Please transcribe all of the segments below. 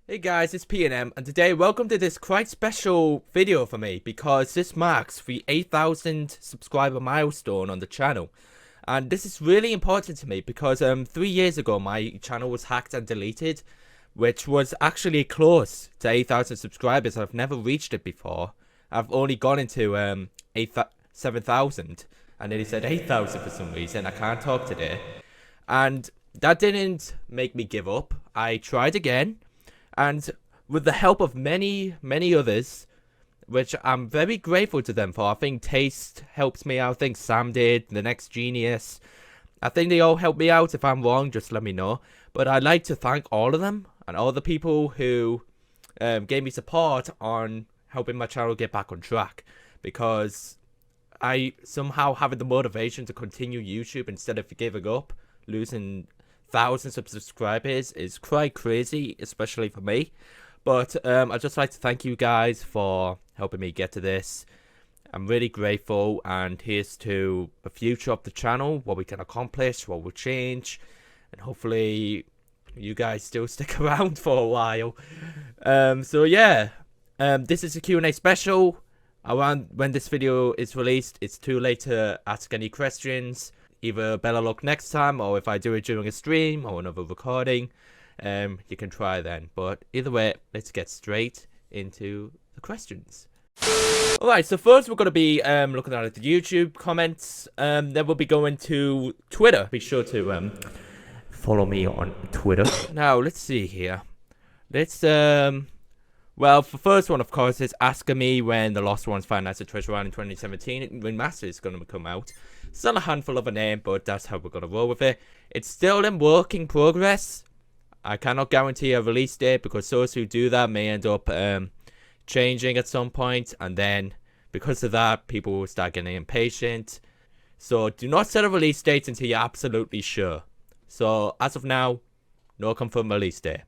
Hey guys, it's P&M, and today welcome to this quite special video for me because this marks the 8,000 subscriber milestone on the channel. And this is really important to me because 3 years ago my channel was hacked and deleted, which was actually close to 8,000 subscribers. I've never reached it before. I've only gone into 7,000, and then he said 8,000 for some reason. I can't talk today. And that didn't make me give up. I tried again. And with the help of many others, which I'm very grateful to them for. I think Taste helps me out. I think Sam did. The Next Genius. I think they all helped me out. If I'm wrong, just let me know. But I'd like to thank all of them and all the people who gave me support on helping my channel get back on track. Because I somehow have the motivation to continue YouTube instead of giving up. Losing thousands of subscribers is quite crazy, especially for me. But I'd just like to thank you guys for helping me get to this. I'm really grateful, and here's to the future of the channel, what we can accomplish, what will change, and hopefully you guys still stick around for a while. So yeah, this is a Q&A special. Around when this video is released, it's too late to ask any questions. Either better luck next time, or if I do it during a stream or another recording, you can try then. But either way, let's get straight into the questions. Alright, so first we're going to be looking at the YouTube comments. Then we'll be going to Twitter. Be sure to follow me on Twitter. Now, let's see here. Let's, well, the first one, of course, is asking me when the Lost Ones Five Nights at Treasure Island 2017 remaster is going to come out. Still a handful of a name, but that's how we're going to roll with it. It's still in working progress. I cannot guarantee a release date because those who do that may end up changing at some point. And then, because of that, people will start getting impatient. So, do not set a release date until you're absolutely sure. So, as of now, no confirmed release date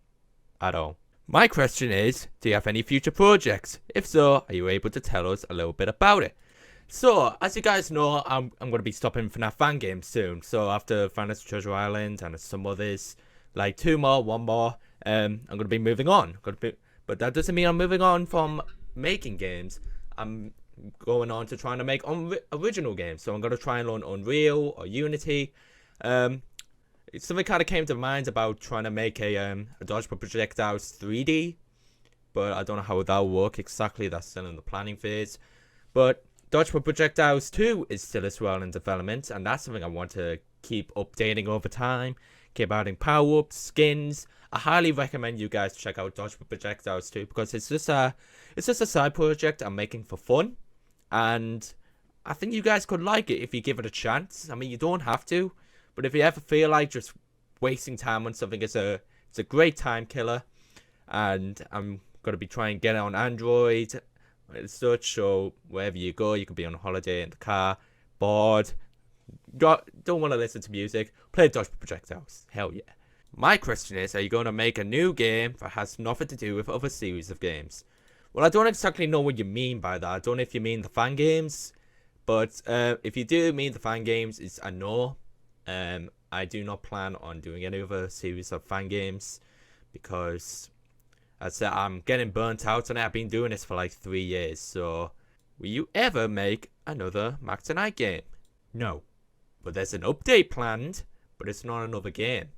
at all. My question is, do you have any future projects? If so, are you able to tell us a little bit about it? So, as you guys know, I'm going to be stopping FNAF Fangame soon. So, after Five Nights at Treasure Island and some others, like one more, I'm going to be moving on. But that doesn't mean I'm moving on from making games. I'm going on to trying to make original games. So, I'm going to try and learn Unreal or Unity. Something kind of came to mind about trying to make a Dodgeball Projectiles 3D. But I don't know how that will work exactly. That's still in the planning phase. But Dodgeball Projectiles 2 is still as well in development, and that's something I want to keep updating over time, keep adding power-ups, skins. I highly recommend you guys check out Dodgeball Projectiles 2 because it's just a side project I'm making for fun, and I think you guys could like it if you give it a chance. I mean, you don't have to, but if you ever feel like just wasting time on something, it's a great time killer, and I'm going to be trying to get it on Android and such, so wherever you go, you could be on holiday in the car, bored, don't want to listen to music, play Dodgeball Projectiles. Hell yeah. My question is, are you going to make a new game that has nothing to do with other series of games? Well, I don't exactly know what you mean by that. I don't know if you mean the fan games, but if you do mean the fan games, it's a no. I do not plan on doing any other series of fan games because I said I'm getting burnt out on it. I've been doing this for like 3 years. So, will you ever make another Mac Tonight game? No. But there's an update planned, but it's not another game.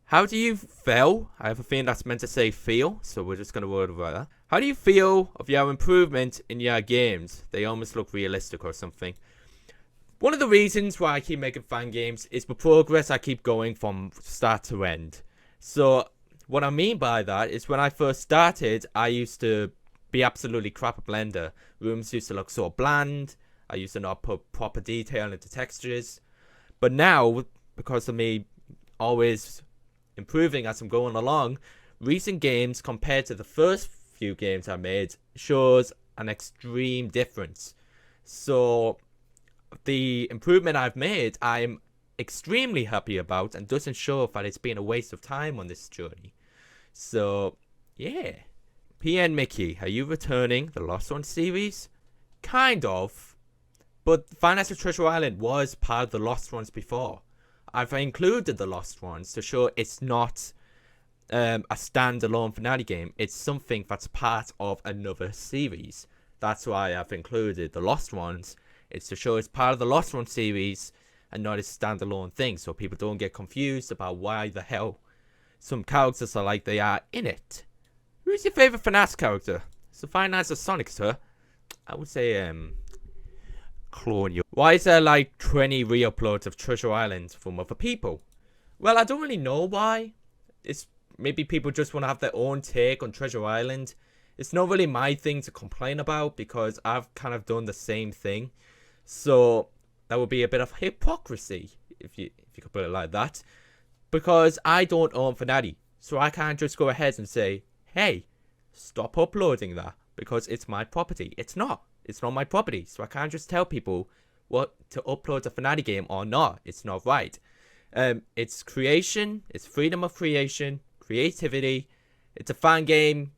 How do you feel? I have a feeling that's meant to say feel, so we're just going to word over that. How do you feel of your improvement in your games? They almost look realistic or something. One of the reasons why I keep making fan games is the progress I keep going from start to end. So, what I mean by that is when I first started, I used to be absolutely crap at Blender. Rooms used to look so bland. I used to not put proper detail into textures. But now, because of me always improving as I'm going along, recent games compared to the first few games I made shows an extreme difference. So, the improvement I've made, I'm extremely happy about and doesn't show that it's been a waste of time on this journey. So, yeah. PN Mickey, are you returning the Lost Ones series? Kind of. But Five Nights at Treasure Island was part of the Lost Ones before. I've included the Lost Ones to show it's not a standalone finale game. It's something that's part of another series. That's why I've included the Lost Ones. It's to show it's part of the Lost One series and not a standalone thing, so people don't get confused about why the hell some characters are like they are in it. Who's your favorite FNAF character? So Five Nights at Sonic, sir. I would say Clone you. Why is there like 20 re-uploads of Treasure Island from other people? Well, I don't really know why. It's maybe people just want to have their own take on Treasure Island. It's not really my thing to complain about because I've kind of done the same thing. So that would be a bit of hypocrisy, if you could put it like that. Because I don't own Fnatic, so I can't just go ahead and say, hey, stop uploading that because it's my property. It's not. It's not my property, so I can't just tell people what to upload a Fnatic game or not. It's not right. It's creation. It's freedom of creation, creativity. It's a fan game.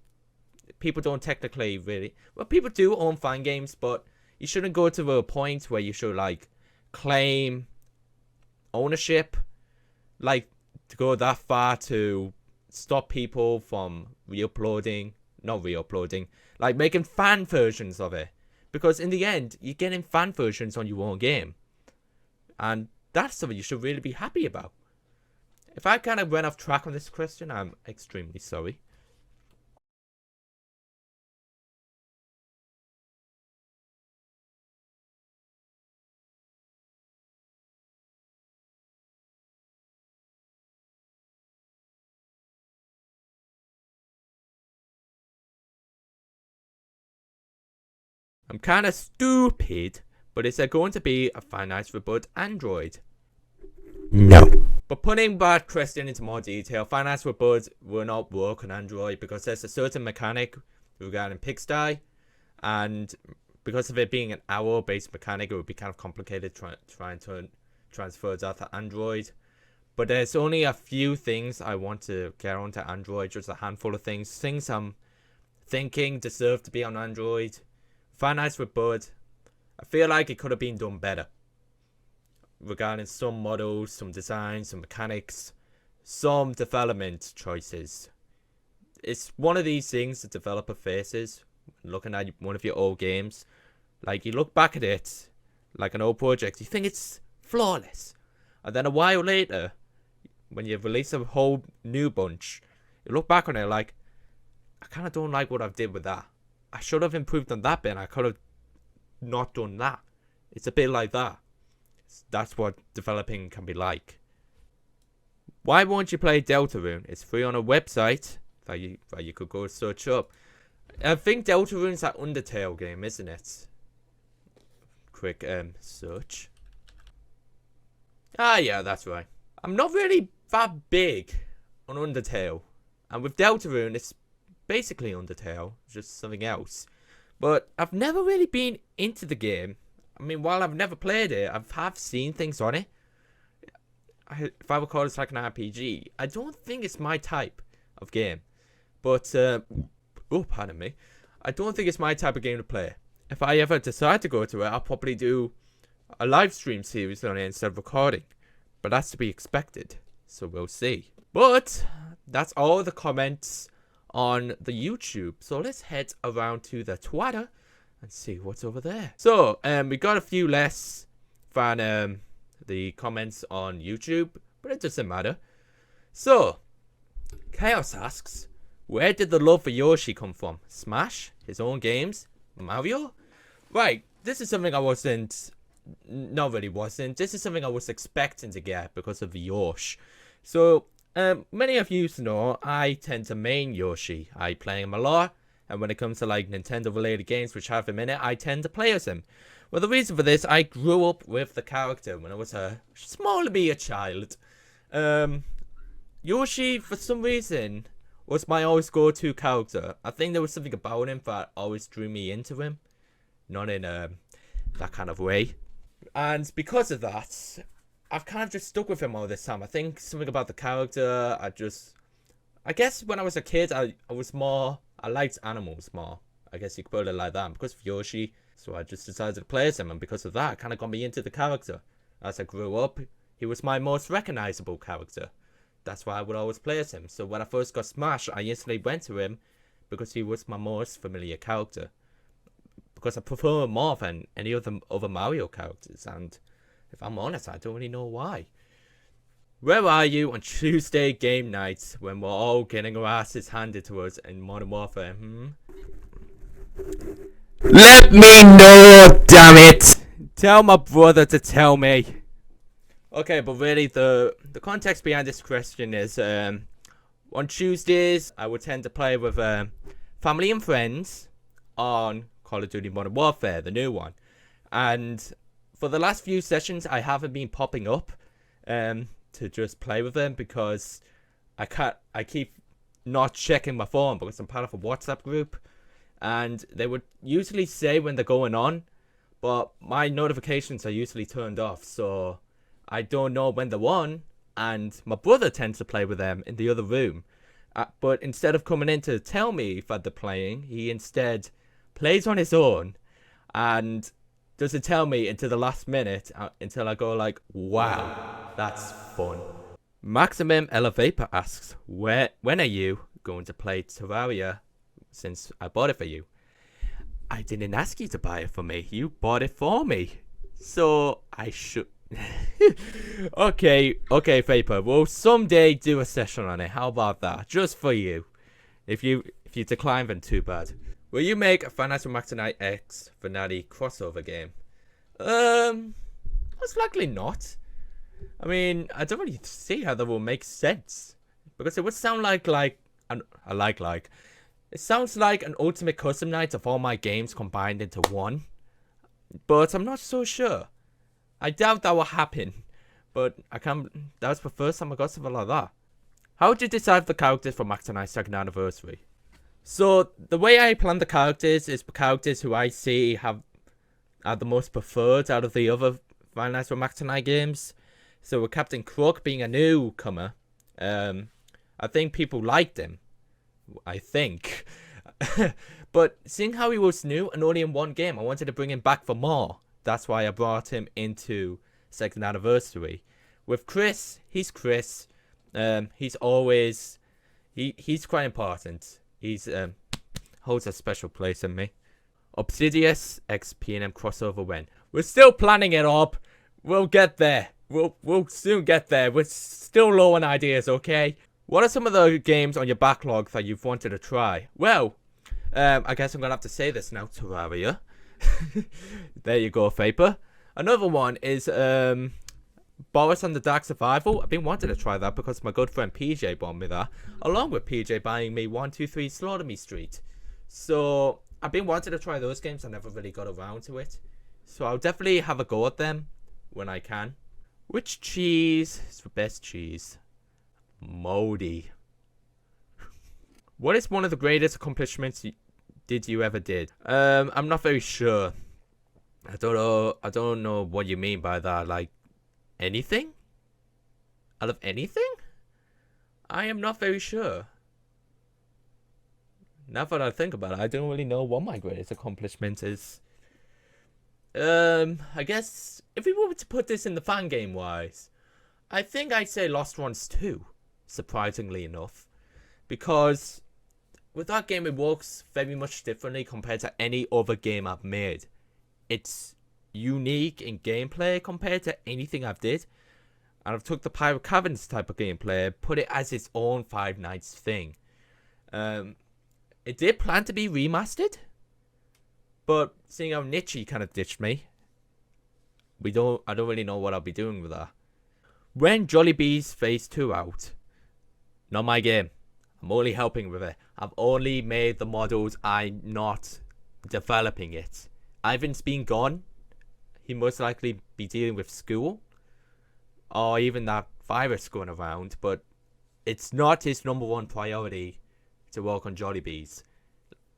People don't technically really... Well, people do own fan games, but you shouldn't go to a point where you should, like, claim ownership. Like, to go that far to stop people from re-uploading. Not re-uploading. Like, making fan versions of it. Because in the end, you're getting fan versions on your own game. And that's something you should really be happy about. If I kind of went off track on this question, I'm extremely sorry. I'm kind of stupid, but is there going to be a Five Nights at Bud Android? No. But putting that question into more detail, Five Nights at Bud will not work on Android because there's a certain mechanic regarding Pigsty, and because of it being an hour-based mechanic, it would be kind of complicated trying to transfer that to Android. But there's only a few things I want to get onto Android, just a handful of things. Things I'm thinking deserve to be on Android. Five Nights at Bud, I feel like it could have been done better regarding some models, some designs, some mechanics, some development choices. It's one of these things the developer faces looking at one of your old games. Like, you look back at it like an old project, you think it's flawless, and then a while later, when you release a whole new bunch, you look back on it like, I kind of don't like what I did with that. I should have improved on that bit, and I could have not done that. It's a bit like that. That's what developing can be like. Why won't you play Deltarune? It's free on a website that you could go search up. I think Deltarune's that Undertale game, isn't it? Quick search. Ah, yeah, that's right. I'm not really that big on Undertale, and with Deltarune, it's basically Undertale, just something else. But I've never really been into the game. I mean, while I've never played it, have seen things on it. If I recall, it's like an RPG. I don't think it's my type of game. But, oh, pardon me. I don't think it's my type of game to play. If I ever decide to go to it, I'll probably do a live stream series on it instead of recording. But that's to be expected. So we'll see. But that's all the comments on the YouTube. So let's head around to the Twitter and see what's over there. So we got a few less than the comments on YouTube, but it doesn't matter. So Chaos asks, where did the love for Yoshi come from? Smash? His own games? Mario? Right, this is something I wasn't, not really wasn't, this is something I was expecting to get because of Yoshi. So many of you know I tend to main Yoshi. I play him a lot, and when it comes to like Nintendo related games which have him in it, I tend to play as him. Well, the reason for this, I grew up with the character when I was a small to be a child. Yoshi, for some reason, was my always go-to character. I think there was something about him that always drew me into him, not in that kind of way. And because of that, I've kind of just stuck with him all this time. I think something about the character, I guess when I was a kid, I liked animals more. I guess you could put it like that. And because of Yoshi, so I just decided to play as him. And because of that, it kind of got me into the character. As I grew up, he was my most recognizable character. that's why I would always play as him. So when I first got Smash, I instantly went to him because he was my most familiar character. Because I prefer him more than any of the other Mario characters, and if I'm honest, I don't really know why. Where are you on Tuesday game nights when we're all getting our asses handed to us in Modern Warfare, Let me know, damn it! Tell my brother to tell me. Okay, but really, the context behind this question is, on Tuesdays, I would tend to play with family and friends on Call of Duty Modern Warfare, the new one. And for the last few sessions, I haven't been popping up to just play with them because I keep not checking my phone because I'm part of a WhatsApp group. And they would usually say when they're going on, but my notifications are usually turned off, so I don't know when they're on, and my brother tends to play with them in the other room. But instead of coming in to tell me if they're playing, he instead plays on his own and doesn't tell me until the last minute, until I go like, wow, that's fun. Maximum Elevator asks, when are you going to play Terraria since I bought it for you? I didn't ask you to buy it for me. You bought it for me. So I should... Okay, Vapor. We'll someday do a session on it. How about that? Just for you. If you decline, then too bad. Will you make a Financial Maxonite X Fnatic crossover game? Most likely not. I mean, I don't really see how that will make sense. Because it would sound like it sounds like an ultimate custom night of all my games combined into one. But I'm not so sure. I doubt that will happen. But that was the first time I got something like that. How would you decide the characters for Maxonite's 2nd anniversary? So, the way I plan the characters is the characters who I see are the most preferred out of the other Final Nights with Maxonite games. So, with Captain Crook being a newcomer, I think people liked him. I think. But seeing how he was new and only in one game, I wanted to bring him back for more. That's why I brought him into 2nd anniversary. With Chris, he's Chris. He's always... He's quite important. He's holds a special place in me. Obsidian XPM Crossover when? We're still planning it up. We'll get there. We'll soon get there. We're still low on ideas, okay? What are some of the games on your backlog that you've wanted to try? Well, I guess I'm going to have to say this now, Terraria. There you go, Vapor. Another one is Boris and the Dark Survival. I've been wanting to try that because my good friend PJ bought me that, along with PJ buying me 123 Slaughter Me Street. So I've been wanting to try those games. I never really got around to it. So I'll definitely have a go at them when I can. Which cheese is the best cheese? Moldy. What is one of the greatest accomplishments you ever did? I'm not very sure. I don't know what you mean by that. Like, anything? Out of anything? I am not very sure. Now that I think about it, I don't really know what my greatest accomplishment is. I guess if we were to put this in the Fangame wise, I think I'd say Lost Ones 2, surprisingly enough. Because with that game, it works very much differently compared to any other game I've made. It's unique in gameplay compared to anything I've did. And I've took the Pirate Caverns type of gameplay, put it as its own Five Nights thing. It did plan to be remastered, but seeing how Niche kind of ditched me, I don't really know what I'll be doing with that. When Jollibee's Phase 2 out? Not my game. I'm only helping with it. I've only made the models. I'm not developing it. Ivan's been gone. He most likely be dealing with school, or even that virus going around, but it's not his #1 priority to work on Jollibees.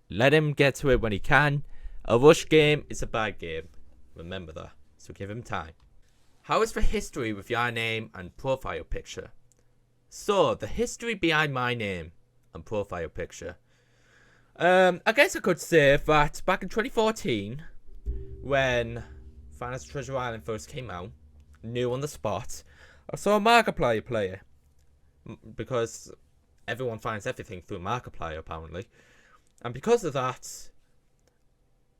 Let him get to it when he can. A rush game is a bad game. Remember that. So give him time. How is the history with your name and profile picture? So, the history behind my name and profile picture. I guess I could say that back in 2014, when Finance Treasure Island first came out, new on the spot, I saw a Markiplier player. because everyone finds everything through Markiplier apparently. And because of that,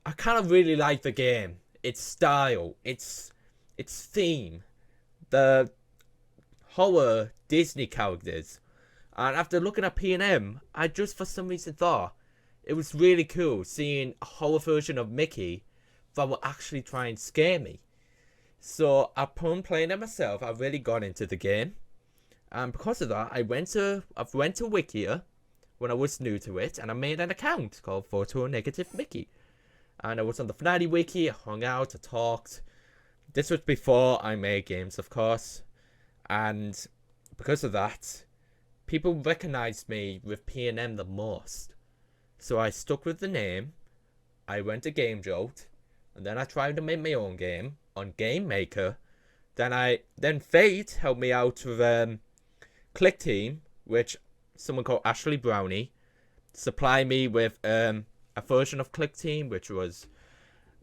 I kind of really like the game. Its style, its theme, the horror Disney characters. And after looking at P&M, I just for some reason thought it was really cool seeing a horror version of Mickey that would actually try and scare me. So upon playing it myself, I really got into the game. And because of that, I went to Wikia when I was new to it, and I made an account called Photo Negative Mickey. And I was on the Fnati Wiki, I hung out, I talked. This was before I made games, of course. And because of that, people recognized me with P&M the most. So I stuck with the name. I went to Game Jolt, and then I tried to make my own game on Game Maker. Then Fate helped me out with Click Team, which someone called Ashley Brownie supplied me with a version of Click Team, which was,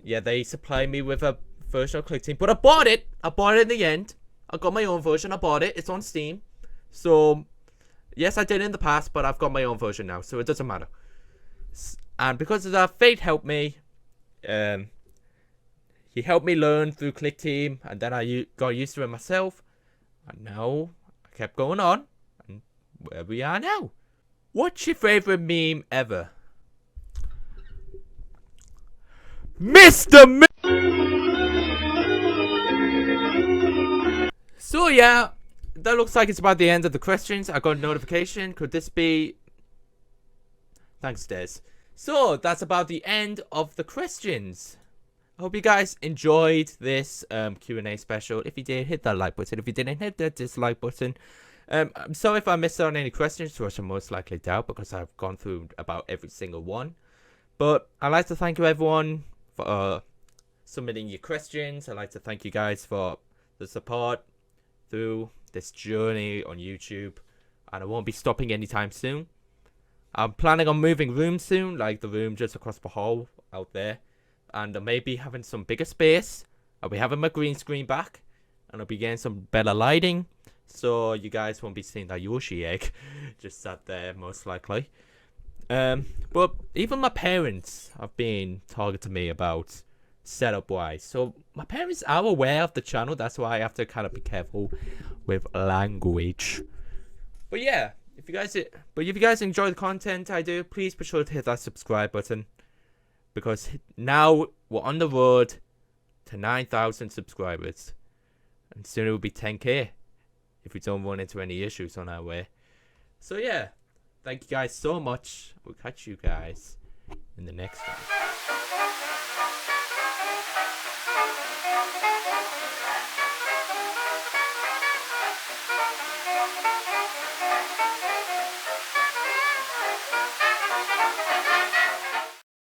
yeah, they supplied me with a version of Click Team, but I bought it in the end. I got my own version, I bought it, it's on Steam. So yes, I did in the past, but I've got my own version now, so it doesn't matter. And because of that, Fate helped me. He helped me learn through Click Team, and then I got used to it myself. And now I kept going on, and where we are now. What's your favorite meme ever? Mr. So yeah, that looks like it's about the end of the questions. I got a notification. Could this be... Thanks, Des. So that's about the end of the questions. I hope you guys enjoyed this Q&A special. If you did, hit that like button. If you didn't, hit that dislike button. I'm sorry if I missed out on any questions, which I most likely doubt because I've gone through about every single one. But I'd like to thank you everyone for submitting your questions. I'd like to thank you guys for the support through this journey on YouTube. And I won't be stopping anytime soon. I'm planning on moving rooms soon, like the room just across the hall out there. And I may be having some bigger space. I'll be having my green screen back. And I'll be getting some better lighting. So you guys won't be seeing that Yoshi egg just sat there, most likely. But even my parents have been talking to me about setup-wise. So my parents are aware of the channel. That's why I have to kind of be careful with language. But yeah, if you guys enjoy the content I do, please be sure to hit that subscribe button. Because now we're on the road to 9,000 subscribers. And soon it will be 10k. If we don't run into any issues on our way. So yeah, thank you guys so much. We'll catch you guys in the next one.